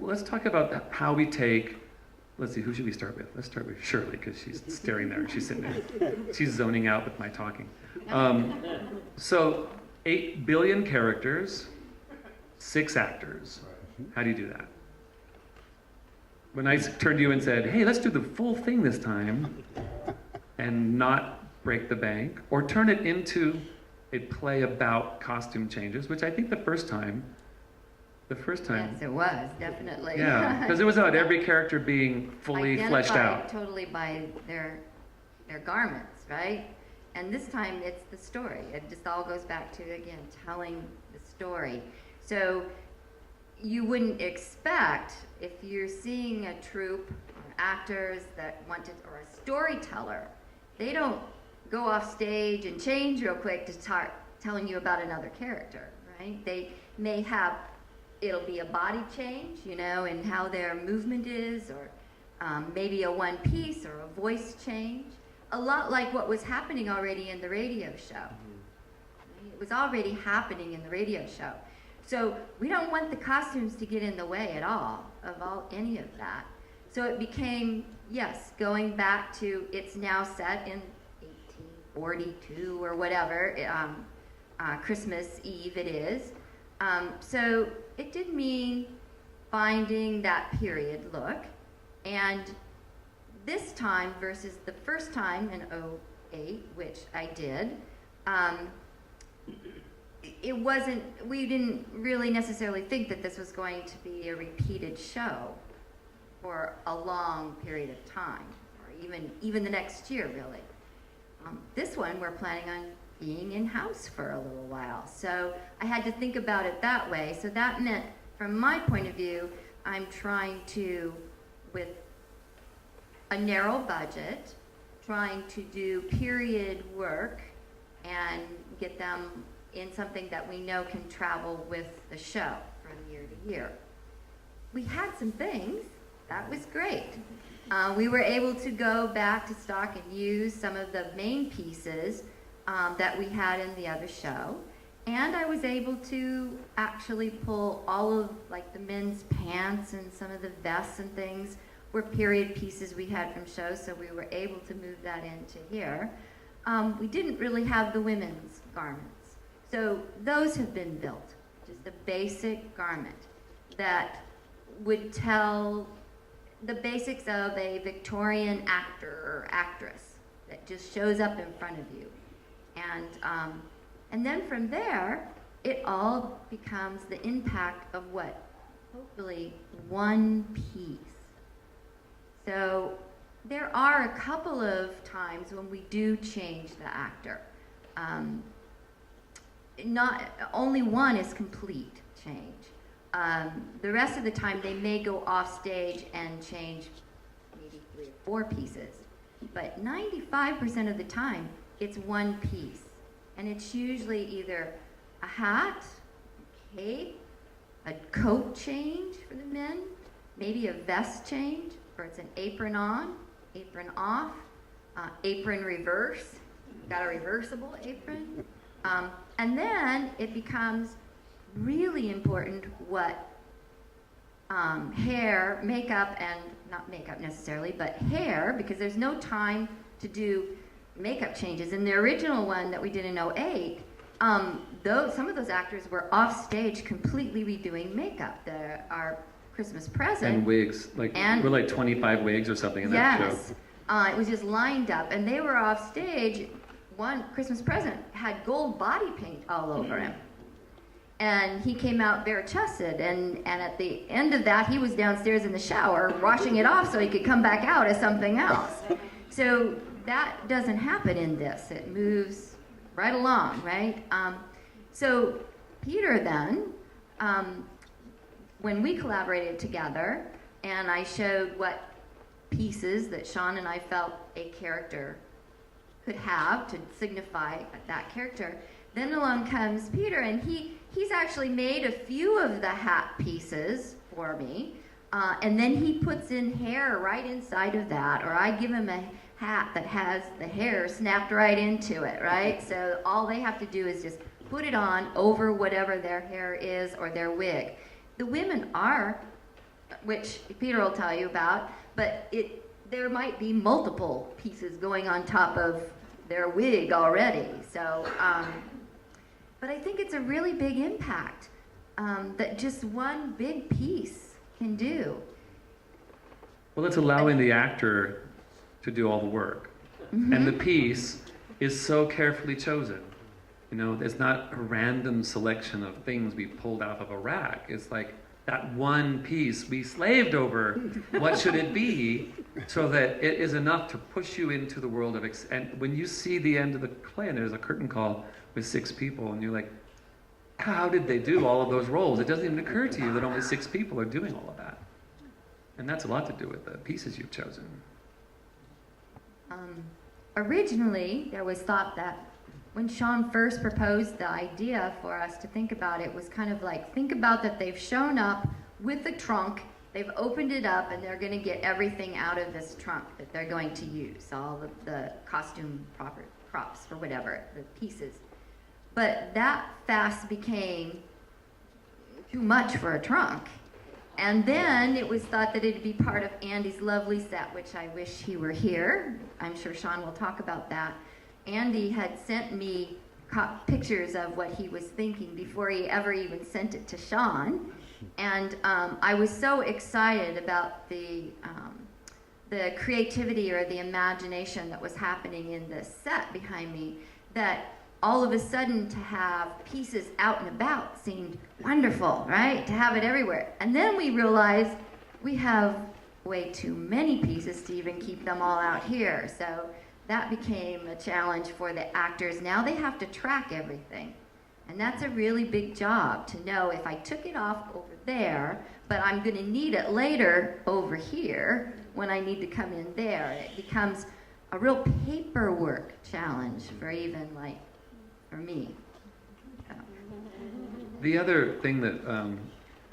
let's talk about how we take, let's see, who should we start with? Let's start with Shirley, because she's staring there. She's sitting there. She's zoning out with my talking. So 8 billion characters, 6 actors. How do you do that? When I turned to you and said, hey, let's do the full thing this time and not break the bank, or turn it into a play about costume changes, which I think the first time. Yes, it was, definitely. Yeah, because it was about every character being fully fleshed out. Totally by their garments, right? And this time it's the story. It just all goes back to, again, telling the story. So you wouldn't expect, if you're seeing a troupe or actors that or a storyteller, they don't go off stage and change real quick to start telling you about another character, right? They may have, it'll be a body change, and how their movement is, or maybe a one piece or a voice change. A lot like what was happening already in the radio show. Right? It was already happening in the radio show. So we don't want the costumes to get in the way at all of any of that. So it became, yes, going back to, it's now set in 1842 or whatever, Christmas Eve it is. So it did mean finding that period look, and this time versus the first time in 2008, which I did, it wasn't, we didn't really necessarily think that this was going to be a repeated show for a long period of time, or even the next year, really. This one we're planning on being in-house for a little while. So I had to think about it that way. So that meant, from my point of view, I'm trying to, with a narrow budget, trying to do period work and get them in something that we know can travel with the show from year to year. We had some things. That was great. We were able to go back to stock and use some of the main pieces that we had in the other show. And I was able to actually pull all of, like, the men's pants and some of the vests and things were period pieces we had from shows, so we were able to move that into here. We didn't really have the women's garments. So those have been built, just a basic garment that would tell the basics of a Victorian actor or actress that just shows up in front of you. And then from there, it all becomes the impact of what? Hopefully one piece. So there are a couple of times when we do change the actor. Not only one is complete change. The rest of the time they may go off stage and change maybe 3 or 4 pieces. But 95% of the time, it's one piece. And it's usually either a hat, a cape, a coat change for the men, maybe a vest change, or it's an apron on, apron off, apron reverse, got a reversible apron. And then it becomes really important what hair, makeup, and not makeup necessarily, but hair, because there's no time to do makeup changes. In the original one that we did in 2008, some of those actors were off stage completely redoing makeup. Our Christmas Present. And wigs, we're like 25 wigs or something in that show. Yes, it was just lined up, and they were off stage. One Christmas Present had gold body paint all over him. And he came out bare-chested, and at the end of that, he was downstairs in the shower washing it off so he could come back out as something else. So that doesn't happen in this. It moves right along, right? So Peter then, when we collaborated together, and I showed what pieces that Sean and I felt a character could have to signify that character, then along comes Peter, and he's actually made a few of the hat pieces for me, and then he puts in hair right inside of that, or I give him a hat that has the hair snapped right into it, right? So all they have to do is just put it on over whatever their hair is or their wig. The women are which Peter will tell you about, but there might be multiple pieces going on top of their wig already. So, but I think it's a really big impact that just one big piece can do. Well, it's allowing the actor to do all the work. Mm-hmm. And the piece is so carefully chosen. You know, it's not a random selection of things we pulled out of a rack. It's like that one piece we slaved over. What should it be? So that it is enough to push you into the world of... And when you see the end of the play and there's a curtain call with 6 people and you're like, how did they do all of those roles? It doesn't even occur to you that only 6 people are doing all of that. And that's a lot to do with the pieces you've chosen. Originally, there was thought that when Sean first proposed the idea for us to think about it, was kind of like, think about that they've shown up with the trunk, they've opened it up, and they're going to get everything out of this trunk that they're going to use, all of the costume props or whatever, the pieces. But that fast became too much for a trunk. And then it was thought that it'd be part of Andy's lovely set, which I wish he were here. I'm sure Sean will talk about that. Andy had sent me pictures of what he was thinking before he ever even sent it to Sean. And I was so excited about the creativity or the imagination that was happening in the set behind me, that all of a sudden to have pieces out and about seemed wonderful, right? To have it everywhere. And then we realized we have way too many pieces to even keep them all out here. So that became a challenge for the actors. Now they have to track everything. And that's a really big job to know if I took it off over there, but I'm gonna need it later over here when I need to come in there. It becomes a real paperwork challenge for even like, for me. So. The other thing that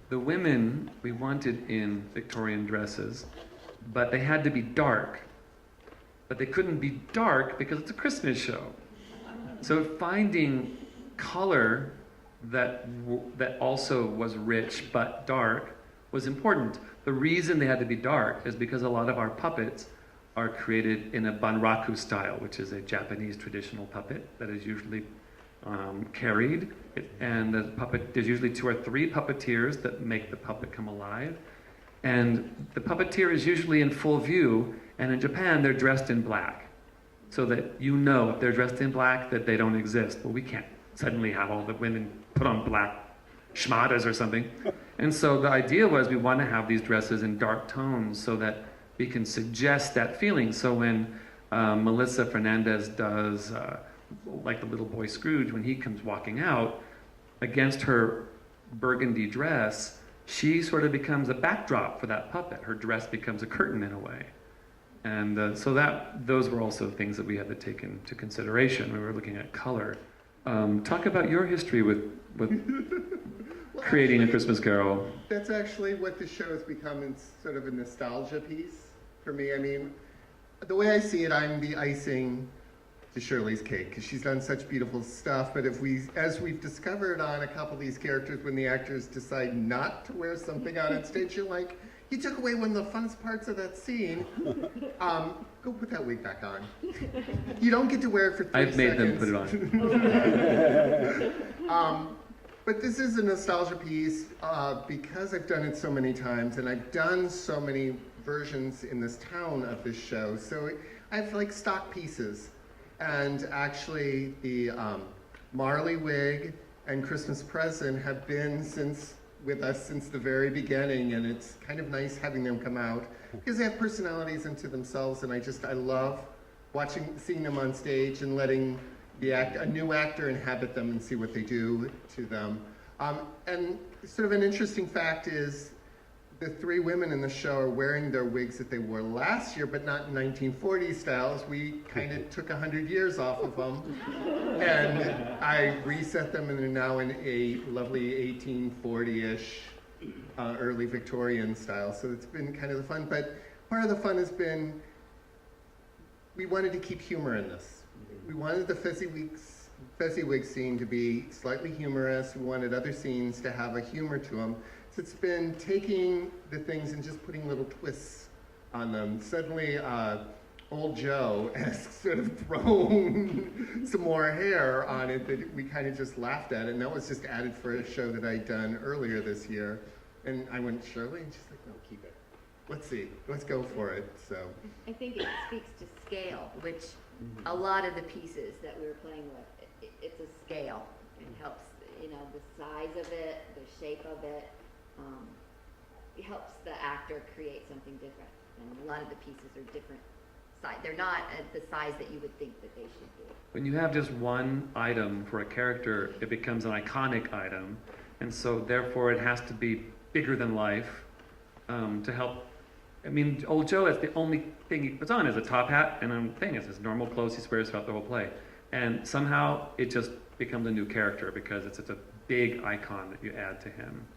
the women we wanted in Victorian dresses, but they had to be dark. But they couldn't be dark because it's a Christmas show. So finding color that also was rich but dark was important. The reason they had to be dark is because a lot of our puppets are created in a banraku style, which is a Japanese traditional puppet that is usually carried. And there's usually 2 or 3 puppeteers that make the puppet come alive. And the puppeteer is usually in full view, and in Japan they're dressed in black. So that you know if they're dressed in black that they don't exist. Well, we can't suddenly have all the women put on black shmadas or something. And so the idea was we want to have these dresses in dark tones so that we can suggest that feeling. So when Melissa Fernandez does like the little boy Scrooge, when he comes walking out, against her burgundy dress, she sort of becomes a backdrop for that puppet. Her dress becomes a curtain in a way. And so those were also things that we had to take into consideration when we were looking at color. Talk about your history with creating A Christmas Carol. That's actually what the show has become, in sort of a nostalgia piece for me. I mean, the way I see it, I'm the icing to Shirley's cake, because she's done such beautiful stuff. But as we've discovered on a couple of these characters, when the actors decide not to wear something out on stage, you're like, you took away one of the funnest parts of that scene. Go put that wig back on. You don't get to wear it for 3 seconds. I've made them put it on. But this is a nostalgia piece because I've done it so many times, and I've done so many versions in this town of this show. So I have like stock pieces. And actually the Marley wig and Christmas present have been with us since the very beginning, and it's kind of nice having them come out because they have personalities unto themselves, and I love seeing them on stage and letting a new actor inhabit them and see what they do to them. And sort of an interesting fact is the 3 women in the show are wearing their wigs that they wore last year, but not in 1940s styles. We kind of took 100 years off of them, and I reset them, and they're now in a lovely 1840-ish, early Victorian style. So it's been kind of the fun, but part of the fun has been, we wanted to keep humor in this. We wanted the Fezzy wig scene to be slightly humorous. We wanted other scenes to have a humor to them. So it's been taking the things and just putting little twists on them. Suddenly, old Joe has sort of thrown some more hair on it that we kind of just laughed at, and that was just added for a show that I'd done earlier this year. And I went, Shirley, and she's like, no, keep it. Let's see, let's go for it. So I think it speaks to scale, which a lot of the pieces that we were playing with, it's a scale. It helps, you know, the size of it, the shape of it. It helps the actor create something different. And a lot of the pieces are different size. They're not at the size that you would think that they should be. When you have just one item for a character, it becomes an iconic item, and so therefore it has to be bigger than life to help. I mean, old Joe, that's the only thing he puts on is a top hat and a thing. It's his normal clothes he wears throughout the whole play. And somehow it just becomes a new character because it's such a big icon that you add to him.